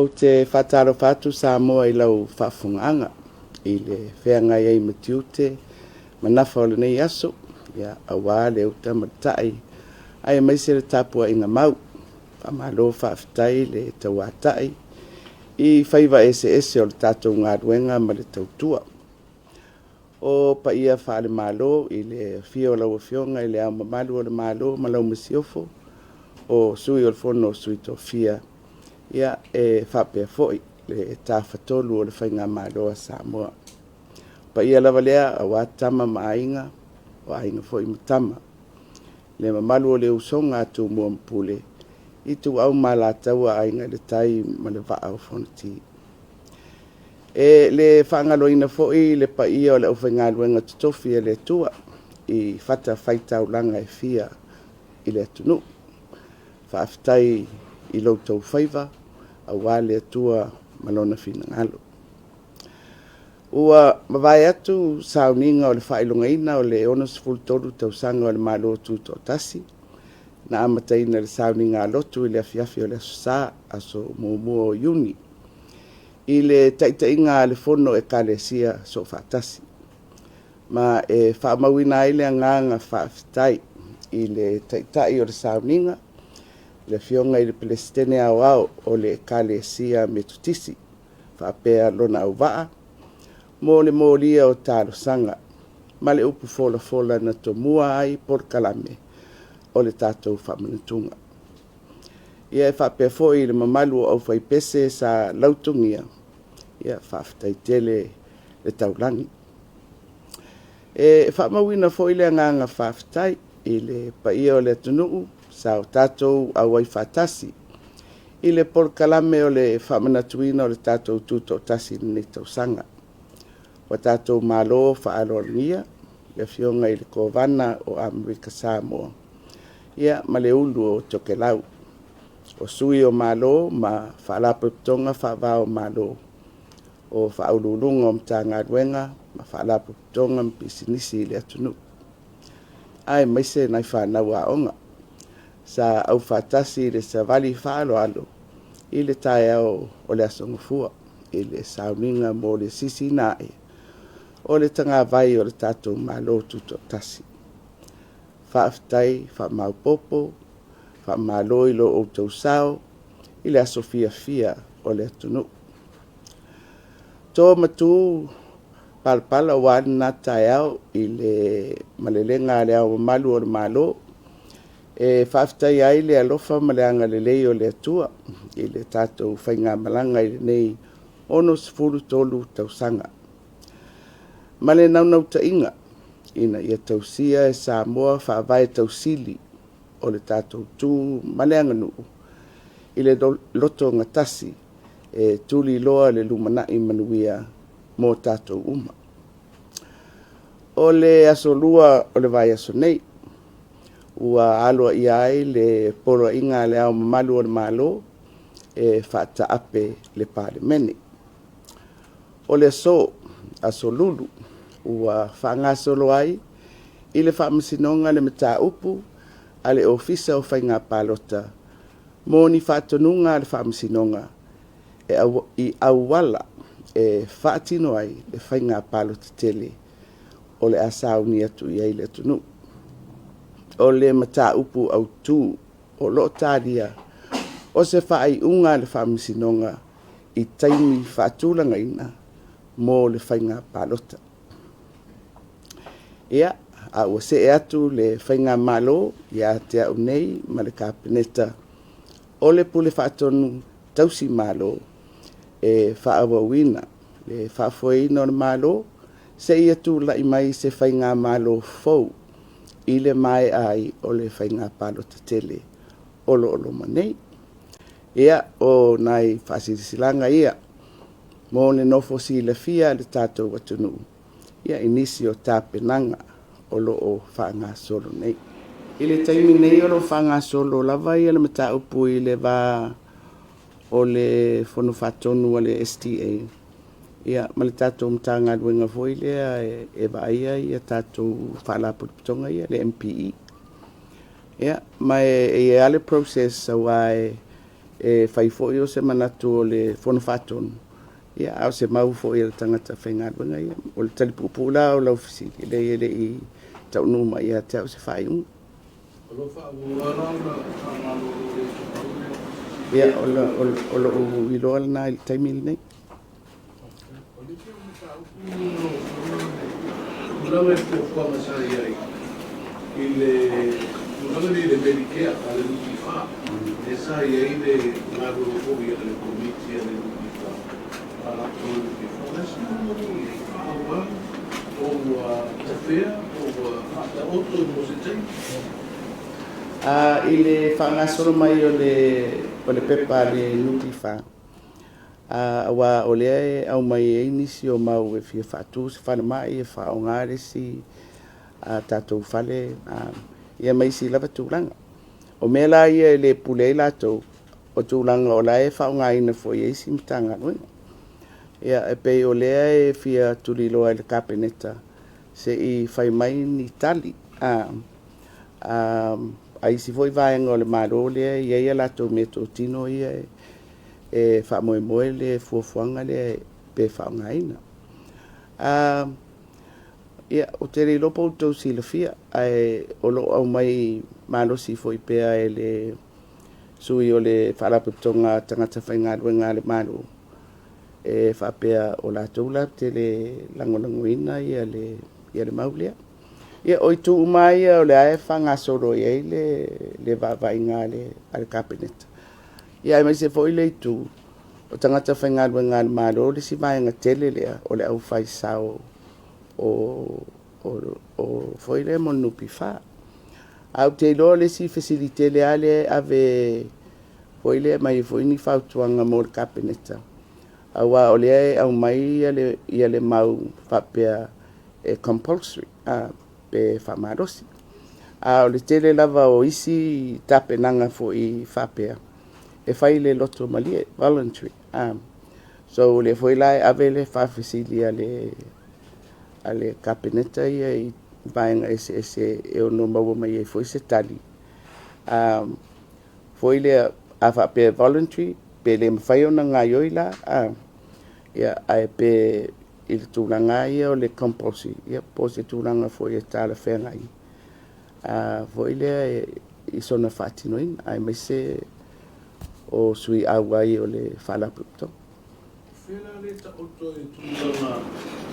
O te whataro whatu sa moa I lau whawhungaanga I le whenga iei matiute manafa o le nei aso ia awa le uta matai ai maise le tapua inga mau whamalo whawhitai le tauatai I whaiva ese o le tatou ngāruenga ma le tautua o pa ia whaale malo I le fio lau fionga I le au mamalu o le malo ma lau masiofo o sui o le fono sui to fia ia whapea foi le tāwhatolu o le whainga māloa Samoa. Pa ia lava lea a wātama maainga o ainga foi mutama. Le mamalu o le usonga atu mua mpule I tu au mālātau a ainga le tai ma le vaa o whanati. Le whaangaloina foi le pa ia o le uwhainga luenga tutofi le tua I whata whaitau langa fia I le tunu. Whaafitai I loutou whaiva a wale atua malona fina ngalo. Ua mawai atu sauninga o le whailungaina o le onos fultoru tausanga o le malo tuto tasi. Na amataina le sauninga alotu I le afiafi o le asosa aso muumua o Iuni. I le taitainga le fono kalesia so whaatasi. Ma whaamawina ai le anganga whaafitai I le taitai o le sauninga le fionga I le pelestene au o le kalesia me tutisi whaapea lona au waa mo le molia o talo sanga ma le upu fola na tomua ai por kalame o le tatou whamanutunga. Ia whaapea foi le mamalu au whaipese sa lautungia ia whaafitai tele le taulangi. Whaamawina foi le anganga whaafitai I le paia o le tunuu sa o tātou au ai whātasi. I le polkalame o le whamanatuina o le tātou tūtou tasi ni tausanga. Wa tātou mālo whaalorngia, le fionga I le kovana o Amerika Samoa. Ia ma le ulu o tokelau. O sui o mālo ma whaalaputonga whaavao mālo. O whaululunga o mta ngaruenga ma whaalaputonga mpisinisi le atunu. Ai maise nai whanau a onga. Sa au whatasi le sa vali whaalo alo I le tae au o le asongofua I le sauninga mo le sisi nae o le tanga vai o le tatou malo tuto tasi. Whaafitai, whaamaupopo, whaamalo I lo o tausao I le asofia fia o le atunu. Tō matu palpala wāni nā tae au I le malelenga le au malu o le malo whaafitai ai le alofa ma le anga le lei o le atua I le tātou whainga malanga I le nei ono sifuru tolu tausanga. Ma le naunau ta inga ina ia tausia Samoa whaavai tausili o le tātou tū ma le anga nuu I le loto ngatasi tuli loa le lumanai manuia mo tātou uma. O le asolua o le vai aso nei ua aloa I ai le polo inga le au mamalu o le malo whaata ape le pāle mene. O le aso lulu ua whaangasolo ai I le whaamasinonga le mata upu a le ofisa o whainga pālota mo ni whaatonunga le whaamasinonga I awala whaatino ai le whainga pālota tele o le asauni atu I ai le tunu. O le mata upu au tū o lo tāria o se whaai unga le whaamisinonga I taimi whaatulanga ina mō le whainga pālota. Ia, a ua se atu le whainga malo ia te au nei ma le kāpeneta o le pule whaatonu tausi malo whaawawina le whaafoina o le malo se ia tu lai mai se whainga malo fau I le mai ai o le whainga pālota tele olo manei. Ia o nai whaasirisilanga ia mō le nofo si le fia le tātou watunu. Ia inisi o tāpenanga olo o whaanga solo nei. I le taimi nei olo whaanga solo lava ia le mata upu I le wā o le whono whatonu o le STA. Ia ma le tātou mtanga luenga foi lea waaia ia tātou whaalaputonga ia le MPE. Ia ma ale process a wae fai fo'i o se manatu o le fono fatonu ia au se mau fo'i le tangata whaingaluenga ia o le talipupu la o lau fisiki le i taunuma ia te au se whaiunga ia o lo iloa lana i le taimili nei Ulanga e kuakuanga sa iai i le ulanga ni le Medicare a le Lukifa e sa iai le ngaro o ia le komiti a le Lukifa a la o le Lukifa na si mo i whaua o tawhea o a oto mo se tai i le whangasoro mai o le pepa le Lukifa wa o le au mai e nisi o mau e fia fatu se whana mai e whao ngare si tatou whale ia mai si lava tūlanga o mea la ia le pulei latou o tūlanga o la e whao ngai na fo i si mitanga nuinga ia e pei o lea e fia tuliloa le kapeneta se i whai mai ni tali ai si foi vaenga o le maro lea ia latou me tō tino ia e whamoemoe le fuafuanga le pe whaongaina. Ia, o te rilo pou tau silafia, o lo au mai malosi foi pea e le sui o le whalaputonga tangata whaingarua ngā le maro. E whapea o la taula te le langolangoina ia le maulea. Ia, oi tu umai o le ae whangasoro ia le vavai ngā le kapeneta. Ia mai se foi le tu o tangata whaingarua ngā le maro le si vaenga tele lea o le au whai sao o foi le monupi wha. Au te ilo le si facilite le ale ave foi le mai foi ni whautuanga mo le kapeneta. Awa o le au mai ia le mau whapea compulsory pe whamarosi. O le tele lava o isi tapenanga fo i whapea. E fai le loto malie, voluntary. So le foi lai ave le whawhisili ale kapeneta ia i vaenga ese e o no maua mai e foi se tali. Foi le a whape voluntary, pe le mawhai o na ngā yoila, ia ai pe i le tūranga ia o le compulsory, ia po se tūranga foi e tāla whengai. Foi le i sona whatinoin, ai mai se o sui awai o le whalaputo. Whela le ta oto e tūranga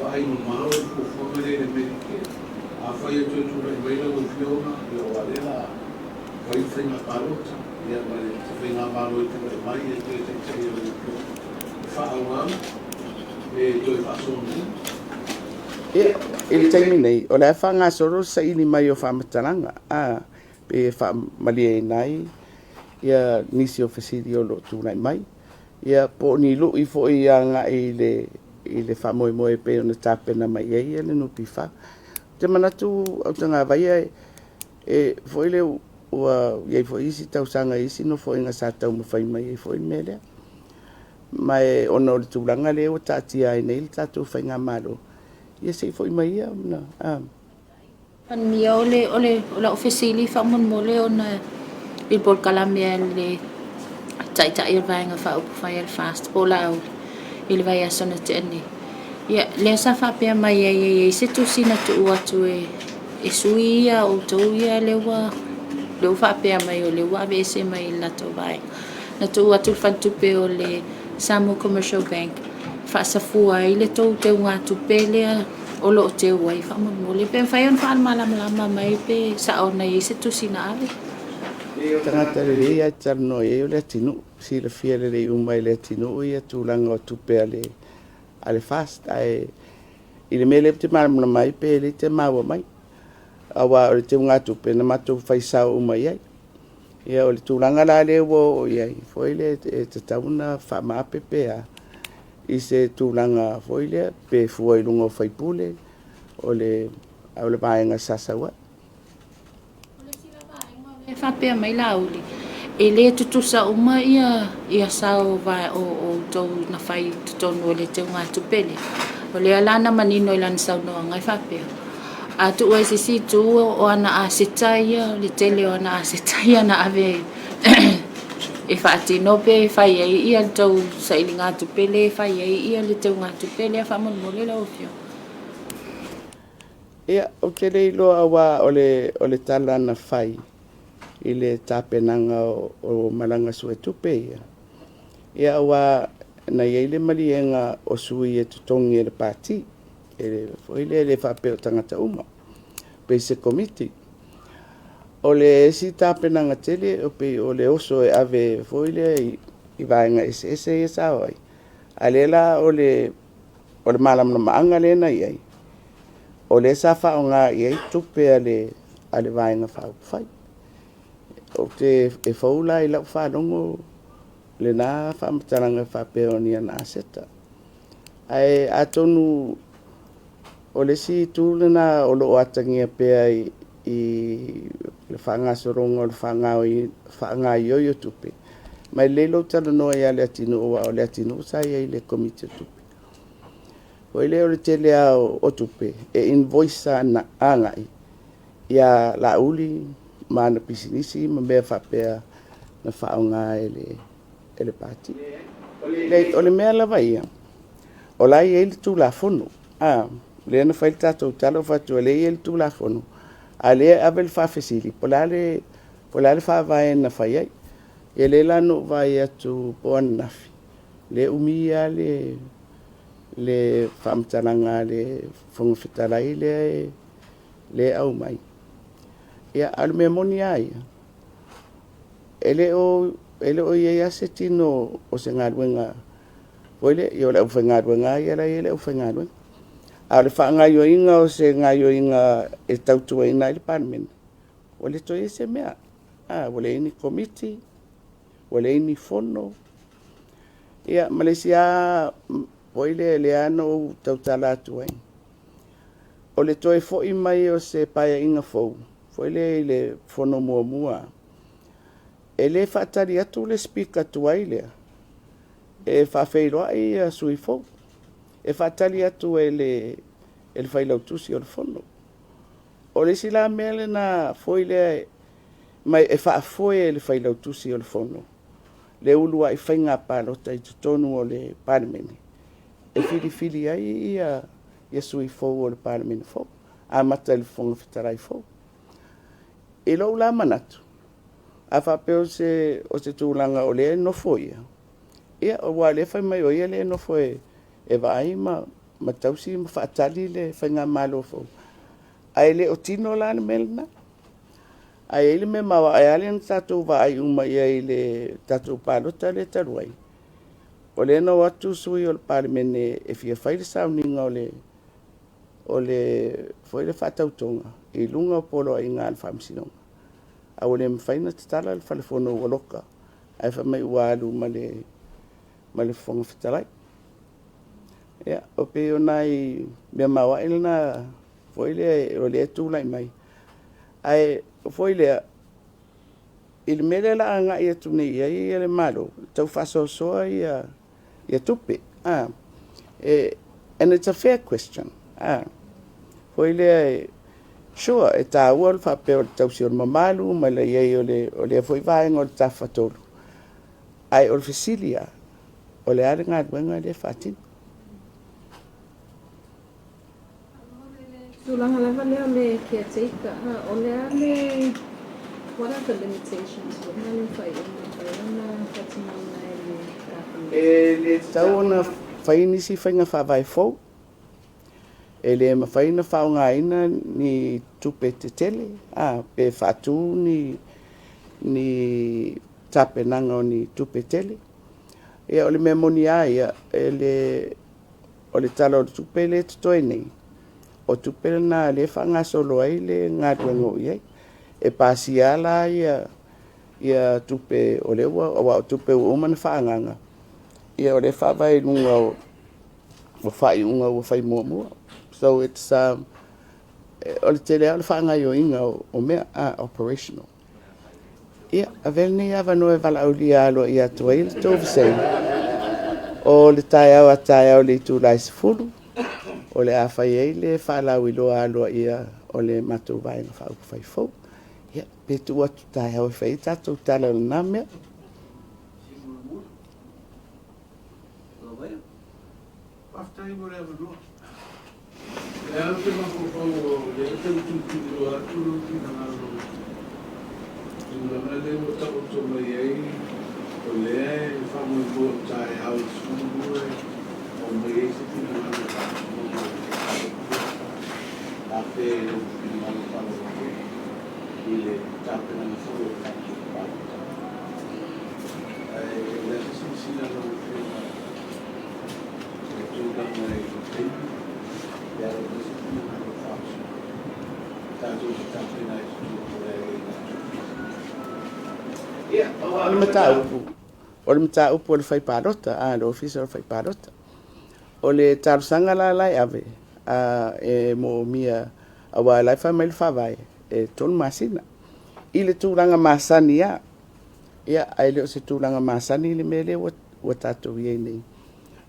whai no mao e kuakuanga le Medicare. A whai atu e tūranga i weila o whiona e o alela whai whainga parota. Ia mai te whainga maro e tūranga mai e te tei o whiona. Whaawanga e toi whasonu. Ia, il taimi nei, o le whanga soro sa ini mai o whamataranga. Pe whamalia e nai. Ia nisi o fasiri o lo tūnai mai. Ia po ni lu i fo i anga i le whamoemoe pe o na tāpena mai e le nupi wha. Te manatu au tanga vai e fo i le ua iei fo isi tausanga isi no fo inga sa tau mawhai mai e fo i melea. Mai ono le tūlanga le o tātia ai nei le tātou whainga malo. Ia sei fo i mai ia na. Pan mia o la ofisili whamon mole o na il bol kalamia le tai vaenga fa upu fai el fast pola au il vai asona te ani ia le sa fa pe mai e se tu sina tu atu e suia o to ia le fa pe mai o le wa be se mai la to vai na tu atu fa tu pe o le Samu Commercial Bank fa sa fua ile to te wa tu pe le o lo te wai fa mo le pe fa yon fa malama mai pe sa ona i se tu sina ave Tangata le ia tarno e le tinu si le fia le umai le tinu ia tūlanga o tupe ale fast ai ile mele te marama mai pe le te maua mai awa o le te unga tupe na matu whaisau umai ai ia o le tūlanga la le wo iai foi le te tauna whamape pea i se tūlanga foi le pe fua i lungo whaipule o le vaenga sasawa e fa pe mai lauli e le tutu sa uma ia sao vai o to na fai to no le te nga tu pele o le alana manino ilan sa no ngai fa pe a tu o si tu o ana asitaia le tele o ana asitaia na ave e whaatino pe whai ei ia le tau saili ngā tupele whai ei ia le tau ngā tupele a whamon la ofio. Ia, o te rei loa awa o le tala na whai i le tāpenanga o malanga sue tupe ia. Ia awa na iei le malienga o sui e tutongi e le pāti, foi le whapeo tangata uma, pe se komiti. O le si tāpenanga tele, o le oso e ave foi le i vaenga ese e sao ai. A le la o le malam na maanga le na iei. O le sa whao ngā iei tupe a le vaenga whao whai. O te e whaula i lau whanongo le nā whamataranga whapeo ni ana aseta. Ai atonu o le si tūle nā o lo atangia pea i le whangasoronga o le whanga i oio tupe. Mai lelo tala noa ia le atinu o le atinu sa ia i le komite tupe. O le o le tele o tupe e invoice na angai ia la uli ma na pisinisi ma mea whapea na whaonga e le pāti. O le mea lava ia, o lai e le tū la fono, le ana whaile tātou talo whatua le e le tū la fono, a le avel whawhesili, po la le whawai na whaiai, e le lano vai atu poan nafi, le umia le whamtaranga le whangwhitarai le au mai. Ia alu mea moni aia. Ele o ia ase tino o se ngaruenga. Oile, i o le uwha ngaruenga, ia la ele uwha ngaruenga. A le wha ngaio inga o se ngaio inga e tautua ina i le parmen. O le toi se mea. O le ini komiti, o le ini fono. Ia, Malaysia, oile le ano tautala atuai. O le toi fo i mai o se paia inga fou. Foi le fono mua. Ele whaatari atu le speaker tuai lea. E whawheiroa i a sui fo. E whaatari atu le whailau tusi o le fono. O le sila mele na foi le mai e whaafoe le whailau tusi o le fono. Le ulua i whainga palota i tutonu o le parmeni. E fili ai i a sui fo o le parmeni fo. A mata le fonga whitarai fo. E lo la manatu. A whapeo o se tūlanga o le no foia. Ia o wa le whai mai o ia le no foe e vai ma tausi ma whaatali le whainga malo fo. Ai le o tino la na melna. Ai ele me mawa ai ale na tātou wa ai uma ia i le tātou pālota le taruai. O le no watu sui o le parmene e fia whaile sauninga o le foi le whatautonga i lunga o polo i ngā alwhamsinonga. A o le mwhaina te tala le whalefono o loka ai whamai ualu ma le whonga whitarai. Ia, o pe o nai mea mawa ele na foi le o le tūlai mai. Ai, foi le il mele la anga ia tune ia le malo. Tau whasosoa ia tupe. And it's a fair question. Foi le sure e tā ua le whapea o le tausi o le mamalu ma le iei o le foi vaenga o le tawhatolu. Ai o le fesilia o le are ngā duenga le whatin. Tulanga lava leo le caretaker, o le ale, what are the limitations? What are the le tau ona whainisi whainga whawai fau. E le mawhaina whaungaina ni tupe te tele, pe whatu ni tapenanga o ni tupe tele. E o le mea moni aia, o le tala o le tupe le tutoe nei. O tupe na le whangasolo ai le ngā tuengo iei. E pasiala ia tupe o le ua, o tupe o umana whaanganga. Ia o le whawai lunga o whai unga o whai mua. So it's o le tele o le whaangai o inga o mea operational. Ia, a vele nei awa noe wala au li alo i atua i le tōwhi sei. O le tai au le itu lai se fulu. O le awhai ei le whalau i loa alo ia o le matou vai na whau whai fau. Ia, pe tu atu tai au i whai tatou tala o le nā mea. After you would ever do. Leo te makupongo, leo te ututilo atulu kinangalo. Tungana leo takuto mayai, o lea famu ibo tai au sumue, o mayai se kinangalo takuto. Ape kinangalo takuto. Ile tapena na furo takuto. Lea sisina no o le mataupu o le faipalota le ofisa o le faipalota o le talusaga lalai ave e mo mia aua lai fai mai le faavae e tolu masina i le tulaga masani ia ai leo se tulaga masani i le mea lea ua tatou iai nei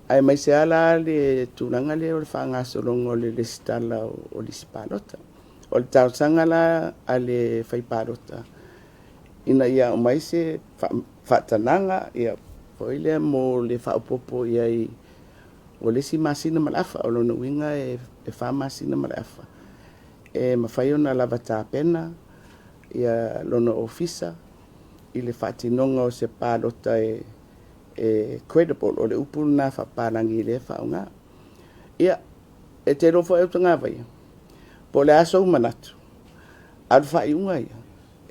ai mai se ala le tulaga lea o le faagasologo o le lesitala o lisipalota o le talusaga la a le faipalota ina ia o mai se faatanaga ia foi lea mo le faaupopo iai o lesi masina ma le afa o lona uiga e faamasina ma le afa e mafai ona lava tapena ia lona ofisa i le faatinoga o se palota credible o le upu na faapalagi i le faaogā ia e te lofo e tagavaia po le aso umanatu alu faaiʻuga ia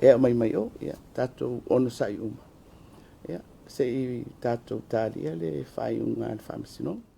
e o mai o ia tatou ono saʻi uma ia seʻi tatou talia le faaiʻuga le faamasinoga